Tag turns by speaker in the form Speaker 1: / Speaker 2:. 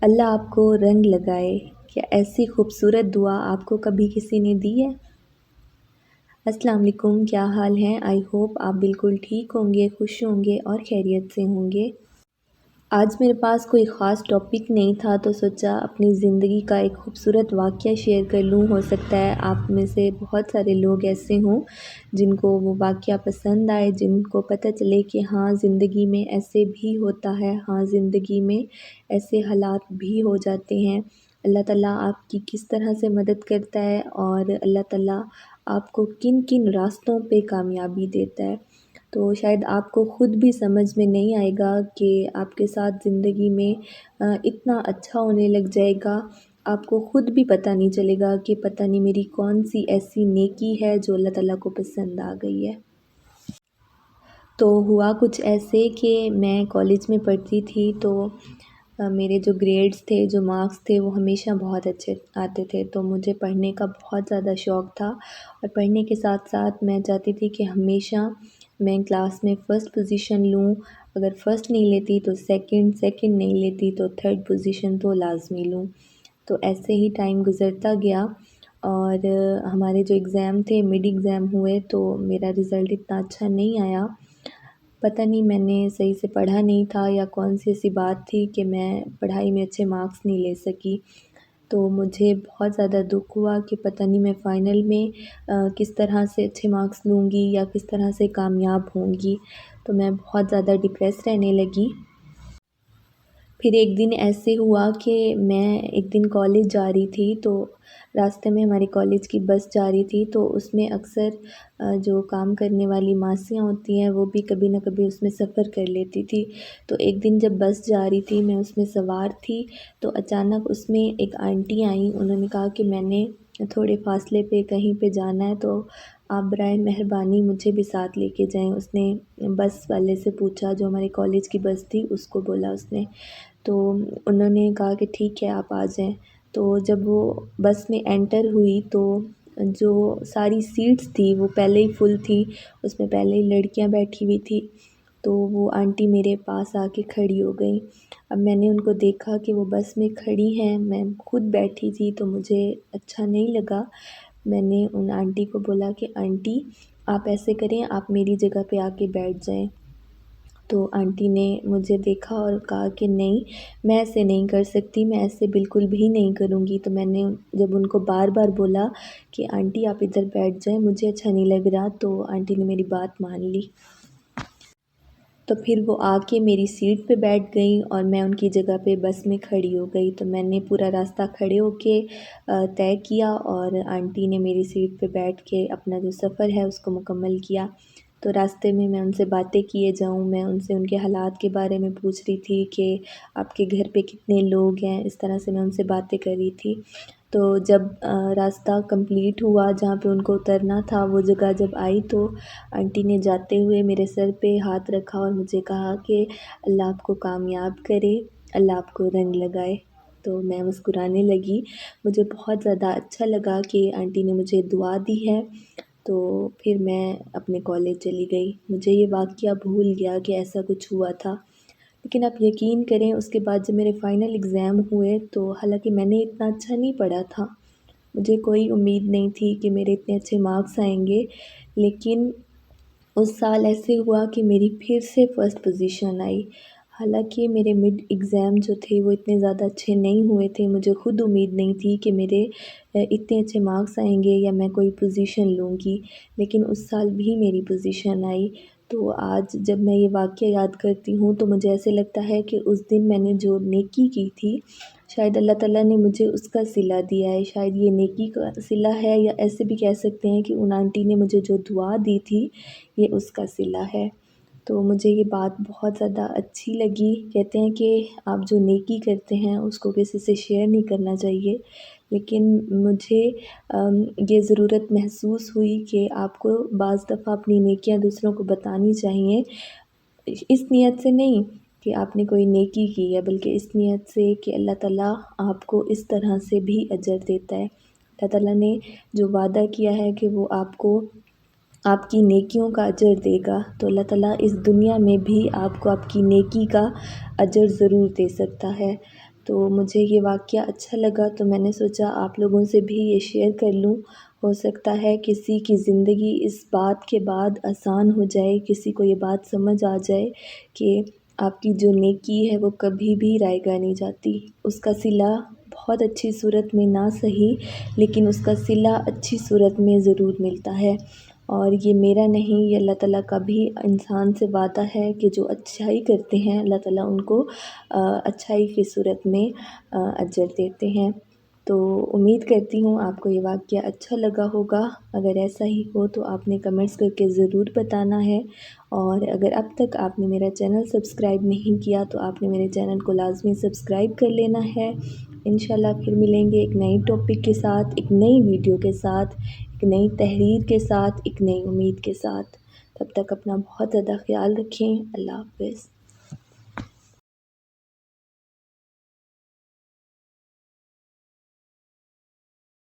Speaker 1: اللہ آپ کو رنگ لگائے، کیا ایسی خوبصورت دعا آپ کو کبھی کسی نے دی ہے؟ السلام علیکم، کیا حال ہیں؟ آئی ہوپ آپ بالکل ٹھیک ہوں گے، خوش ہوں گے اور خیریت سے ہوں گے۔ آج میرے پاس کوئی خاص ٹاپک نہیں تھا تو سوچا اپنی زندگی کا ایک خوبصورت واقعہ شیئر کر لوں۔ ہو سکتا ہے آپ میں سے بہت سارے لوگ ایسے ہوں جن کو وہ واقعہ پسند آئے، جن کو پتہ چلے کہ ہاں زندگی میں ایسے بھی ہوتا ہے، ہاں زندگی میں ایسے حالات بھی ہو جاتے ہیں۔ اللہ تعالیٰ آپ کی کس طرح سے مدد کرتا ہے اور اللہ تعالیٰ آپ کو کن کن راستوں پہ کامیابی دیتا ہے۔ تو شاید آپ کو خود بھی سمجھ میں نہیں آئے گا کہ آپ کے ساتھ زندگی میں اتنا اچھا ہونے لگ جائے گا، آپ کو خود بھی پتہ نہیں چلے گا کہ پتہ نہیں میری کون سی ایسی نیکی ہے جو اللہ تعالیٰ کو پسند آ گئی ہے۔ تو ہوا کچھ ایسے کہ میں کالج میں پڑھتی تھی تو میرے جو گریڈز تھے، جو مارکس تھے وہ ہمیشہ بہت اچھے آتے تھے، تو مجھے پڑھنے کا بہت زیادہ شوق تھا اور پڑھنے کے ساتھ ساتھ میں چاہتی تھی کہ ہمیشہ میں کلاس میں فرسٹ پوزیشن لوں، اگر فرسٹ نہیں لیتی تو سیکنڈ نہیں لیتی تو تھرڈ پوزیشن تو لازمی لوں۔ تو ایسے ہی ٹائم گزرتا گیا اور ہمارے جو ایگزام تھے، مڈ ایگزام ہوئے تو میرا رزلٹ اتنا اچھا نہیں آیا۔ پتہ نہیں میں نے صحیح سے پڑھا نہیں تھا یا کون سی ایسی بات تھی کہ میں پڑھائی میں اچھے مارکس نہیں لے سکی۔ تو مجھے بہت زیادہ دکھ ہوا کہ پتہ نہیں میں فائنل میں کس طرح سے اچھے مارکس لوں گی یا کس طرح سے کامیاب ہوں گی، تو میں بہت زیادہ ڈپریس رہنے لگی۔ پھر ایک دن ایسے ہوا کہ میں ایک دن کالج جا رہی تھی تو راستے میں ہماری کالج کی بس جا رہی تھی، تو اس میں اکثر جو کام کرنے والی ماسیاں ہوتی ہیں وہ بھی کبھی نہ کبھی اس میں سفر کر لیتی تھی۔ تو ایک دن جب بس جا رہی تھی، میں اس میں سوار تھی تو اچانک اس میں ایک آنٹی آئیں، انہوں نے کہا کہ میں نے تھوڑے فاصلے پہ کہیں پہ جانا ہے تو آپ برائے مہربانی مجھے بھی ساتھ لے کے جائیں۔ اس نے بس والے سے پوچھا، جو ہمارے کالج کی بس تھی اس کو بولا اس نے، تو انہوں نے کہا کہ ٹھیک ہے آپ آ جائیں۔ تو جب وہ بس میں انٹر ہوئی تو جو ساری سیٹس تھی وہ پہلے ہی فل تھی، اس میں پہلے ہی لڑکیاں بیٹھی ہوئی تھی، تو وہ آنٹی میرے پاس آ کے کھڑی ہو گئی۔ اب میں نے ان کو دیکھا کہ وہ بس میں کھڑی ہیں، میں خود بیٹھی تھی تو مجھے اچھا نہیں لگا۔ میں نے ان آنٹی کو بولا کہ آنٹی آپ ایسے کریں، آپ میری جگہ پہ آ کے بیٹھ جائیں۔ تو آنٹی نے مجھے دیکھا اور کہا کہ نہیں میں ایسے نہیں کر سکتی، میں ایسے بالکل بھی نہیں کروں گی۔ تو میں نے جب ان کو بار بار بولا کہ آنٹی آپ ادھر بیٹھ جائیں، مجھے اچھا نہیں لگ رہا، تو آنٹی نے میری بات مان لی۔ تو پھر وہ آ کے میری سیٹ پہ بیٹھ گئیں اور میں ان کی جگہ پہ بس میں کھڑی ہو گئی۔ تو میں نے پورا راستہ کھڑے ہو کے طے کیا اور آنٹی نے میری سیٹ پہ بیٹھ کے اپنا جو سفر ہے اس کو مکمل کیا۔ تو راستے میں ان سے باتیں کیے جاؤں، میں ان سے ان کے حالات کے بارے میں پوچھ رہی تھی کہ آپ کے گھر پہ کتنے لوگ ہیں، اس طرح سے میں ان سے باتیں کر رہی تھی۔ تو جب راستہ کمپلیٹ ہوا جہاں پہ ان کو اترنا تھا، وہ جگہ جب آئی تو آنٹی نے جاتے ہوئے میرے سر پہ ہاتھ رکھا اور مجھے کہا کہ اللہ آپ کو کامیاب کرے، اللہ آپ کو رنگ لگائے۔ تو میں مسکرانے لگی، مجھے بہت زیادہ اچھا لگا کہ آنٹی نے مجھے دعا دی ہے۔ تو پھر میں اپنے کالج چلی گئی، مجھے یہ واقعہ بھول گیا کہ ایسا کچھ ہوا تھا۔ لیکن آپ یقین کریں اس کے بعد جب میرے فائنل ایگزام ہوئے تو حالانکہ میں نے اتنا اچھا نہیں پڑھا تھا، مجھے کوئی امید نہیں تھی کہ میرے اتنے اچھے مارکس آئیں گے، لیکن اس سال ایسے ہوا کہ میری پھر سے فرسٹ پوزیشن آئی۔ حالانکہ میرے مڈ ایگزام جو تھے وہ اتنے زیادہ اچھے نہیں ہوئے تھے، مجھے خود امید نہیں تھی کہ میرے اتنے اچھے مارکس آئیں گے یا میں کوئی پوزیشن لوں گی، لیکن اس سال بھی میری پوزیشن آئی۔ تو آج جب میں یہ واقعہ یاد کرتی ہوں تو مجھے ایسے لگتا ہے کہ اس دن میں نے جو نیکی کی تھی شاید اللہ تعالیٰ نے مجھے اس کا صلہ دیا ہے، شاید یہ نیکی کا صلہ ہے، یا ایسے بھی کہہ سکتے ہیں کہ ان آنٹی نے مجھے جو دعا دی تھی یہ اس کا صلہ ہے۔ تو مجھے یہ بات بہت زیادہ اچھی لگی۔ کہتے ہیں کہ آپ جو نیکی کرتے ہیں اس کو کسی سے شیئر نہیں کرنا چاہیے، لیکن مجھے یہ ضرورت محسوس ہوئی کہ آپ کو بعض دفعہ اپنی نیکیاں دوسروں کو بتانی چاہیے، اس نیت سے نہیں کہ آپ نے کوئی نیکی کی ہے، بلکہ اس نیت سے کہ اللہ تعالیٰ آپ کو اس طرح سے بھی اجر دیتا ہے۔ اللہ تعالیٰ نے جو وعدہ کیا ہے کہ وہ آپ کو آپ کی نیکیوں کا اجر دے گا، تو اللہ تعالیٰ اس دنیا میں بھی آپ کو آپ کی نیکی کا اجر ضرور دے سکتا ہے۔ تو مجھے یہ واقعہ اچھا لگا تو میں نے سوچا آپ لوگوں سے بھی یہ شیئر کر لوں۔ ہو سکتا ہے کسی کی زندگی اس بات کے بعد آسان ہو جائے، کسی کو یہ بات سمجھ آ جائے کہ آپ کی جو نیکی ہے وہ کبھی بھی رائے گاہ نہیں جاتی، اس کا صلہ بہت اچھی صورت میں نہ صحیح لیکن اس کا صلہ اچھی صورت میں ضرور ملتا ہے۔ اور یہ میرا نہیں، یہ اللہ تعالیٰ کا بھی انسان سے وعدہ ہے کہ جو اچھائی کرتے ہیں اللہ تعالیٰ ان کو اچھائی کی صورت میں اجر دیتے ہیں۔ تو امید کرتی ہوں آپ کو یہ واقعہ اچھا لگا ہوگا۔ اگر ایسا ہی ہو تو آپ نے کمنٹس کر کے ضرور بتانا ہے، اور اگر اب تک آپ نے میرا چینل سبسکرائب نہیں کیا تو آپ نے میرے چینل کو لازمی سبسکرائب کر لینا ہے۔ انشاءاللہ پھر ملیں گے ایک نئی ٹاپک کے ساتھ، ایک نئی ویڈیو کے ساتھ، ایک نئی تحریر کے ساتھ، ایک نئی امید کے ساتھ۔ تب تک اپنا بہت زیادہ خیال رکھیں۔ اللہ حافظ۔